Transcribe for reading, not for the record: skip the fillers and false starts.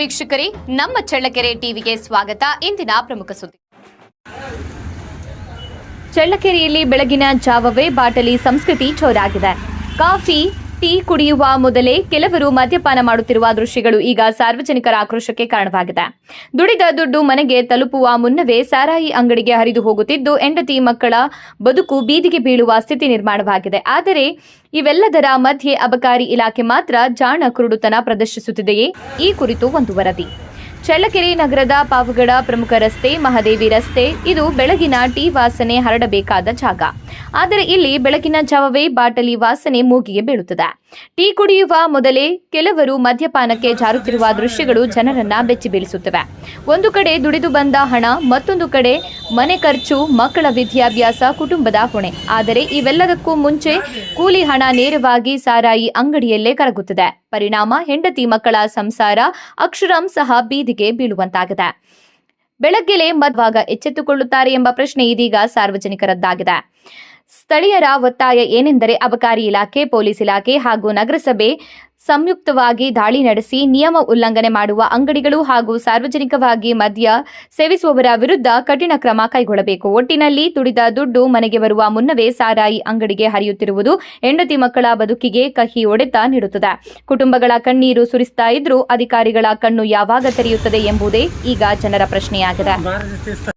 ವೀಕ್ಷಕರೇ, ನಮ್ಮ ಚಳ್ಳಕೆರೆ ಟಿವಿಗೆ ಸ್ವಾಗತ. ಇಂದಿನ ಪ್ರಮುಖ ಸುದ್ದಿ. ಚಳ್ಳಕೆರೆಯಲ್ಲಿ ಬೆಳಗಿನ ಜಾವವೇ ಬಾಟಲಿ ಸಂಸ್ಕೃತಿ ಜೋರಾಗಿದೆ. ಕಾಫಿ, ಟೀ ಕುಡಿಯುವ ಮೊದಲೇ ಕೆಲವರು ಮದ್ಯಪಾನ ಮಾಡುತ್ತಿರುವ ದೃಶ್ಯಗಳು ಈಗ ಸಾರ್ವಜನಿಕರ ಆಕ್ರೋಶಕ್ಕೆ ಕಾರಣವಾಗಿದೆ. ದುಡಿದ ದುಡ್ಡು ಮನೆಗೆ ತಲುಪುವ ಮುನ್ನವೇ ಸಾರಾಯಿ ಅಂಗಡಿಗೆ ಹರಿದು ಹೋಗುತ್ತಿದ್ದು, ಹೆಂಡತಿ ಮಕ್ಕಳ ಬದುಕು ಬೀದಿಗೆ ಬೀಳುವ ಸ್ಥಿತಿ ನಿರ್ಮಾಣವಾಗಿದೆ. ಆದರೆ ಇವೆಲ್ಲದರ ಮಧ್ಯೆ ಅಬಕಾರಿ ಇಲಾಖೆ ಮಾತ್ರ ಜಾಣ ಕುರುಡುತನ ಪ್ರದರ್ಶಿಸುತ್ತಿದೆಯೇ? ಈ ಕುರಿತು ಒಂದು ವರದಿ. ಚಳ್ಳಕೆರೆ ನಗರದ ಪಾವಗಡ ಪ್ರಮುಖ ರಸ್ತೆ, ಮಹಾದೇವಿ ರಸ್ತೆ, ಇದು ಬೆಳಗಿನ ಟೀ ವಾಸನೆ ಹರಡಬೇಕಾದ ಜಾಗ. ಆದರೆ ಇಲ್ಲಿ ಬೆಳಗಿನ ಜಾವವೇ ಬಾಟಲಿ ವಾಸನೆ ಮೂಗಿಗೆ ಬೀಳುತ್ತದೆ. ಟೀ ಕುಡಿಯುವ ಮೊದಲೇ ಕೆಲವರು ಮದ್ಯಪಾನಕ್ಕೆ ಜಾರುತ್ತಿರುವ ದೃಶ್ಯಗಳು ಜನರನ್ನ ಬೆಚ್ಚಿ ಬೀಳಿಸುತ್ತವೆ. ಒಂದು ಕಡೆ ದುಡಿದು ಬಂದ ಹಣ, ಮತ್ತೊಂದು ಕಡೆ ಮನೆ ಖರ್ಚು, ಮಕ್ಕಳ ವಿದ್ಯಾಭ್ಯಾಸ, ಕುಟುಂಬದ ಹೊಣೆ. ಆದರೆ ಇವೆಲ್ಲದಕ್ಕೂ ಮುಂಚೆ ಕೂಲಿ ಹಣ ನೇರವಾಗಿ ಸಾರಾಯಿ ಅಂಗಡಿಯಲ್ಲೇ ಕರಗುತ್ತದೆ. ಪರಿಣಾಮ ಹೆಂಡತಿ ಮಕ್ಕಳ ಸಂಸಾರ ಅಕ್ಷರಾಂಶಃ ಬೀದಿಗೆ ಬೀಳುವಂತಾಗಿದೆ. ಬೆಳಗ್ಗೆಲೇ ಮದ್ವಾಗ ಎಚ್ಚೆತ್ತುಕೊಳ್ಳುತ್ತಾರೆ ಎಂಬ ಪ್ರಶ್ನೆ ಇದೀಗ ಸಾರ್ವಜನಿಕರದ್ದಾಗಿದೆ. ಸ್ಥಳೀಯರ ಒತ್ತಾಯ ಏನೆಂದರೆ ಅಬಕಾರಿ ಇಲಾಖೆ, ಪೊಲೀಸ್ ಇಲಾಖೆ ಹಾಗೂ ನಗರಸಭೆ ಸಂಯುಕ್ತವಾಗಿ ದಾಳಿ ನಡೆಸಿ ನಿಯಮ ಉಲ್ಲಂಘನೆ ಮಾಡುವ ಅಂಗಡಿಗಳು ಹಾಗೂ ಸಾರ್ವಜನಿಕವಾಗಿ ಮದ್ಯ ಸೇವಿಸುವವರ ವಿರುದ್ಧ ಕಠಿಣ ಕ್ರಮ ಕೈಗೊಳ್ಳಬೇಕು. ಒಟ್ಟಿನಲ್ಲಿ ದುಡಿದ ದುಡ್ಡು ಮನೆಗೆ ಬರುವ ಮುನ್ನವೇ ಸಾರಾಯಿ ಅಂಗಡಿಗೆ ಹರಿಯುತ್ತಿರುವುದು ಹೆಂಡತಿ ಮಕ್ಕಳ ಬದುಕಿಗೆ ಕಹಿ ಹೊಡೆತ ನೀಡುತ್ತದೆ. ಕುಟುಂಬಗಳ ಕಣ್ಣೀರು ಸುರಿಸ್ತಾ ಇದ್ರೂ ಅಧಿಕಾರಿಗಳ ಕಣ್ಣು ಯಾವಾಗ ತೆರೆಯುತ್ತದೆ ಎಂಬುದೇ ಈಗ ಜನರ ಪ್ರಶ್ನೆಯಾಗಿದೆ.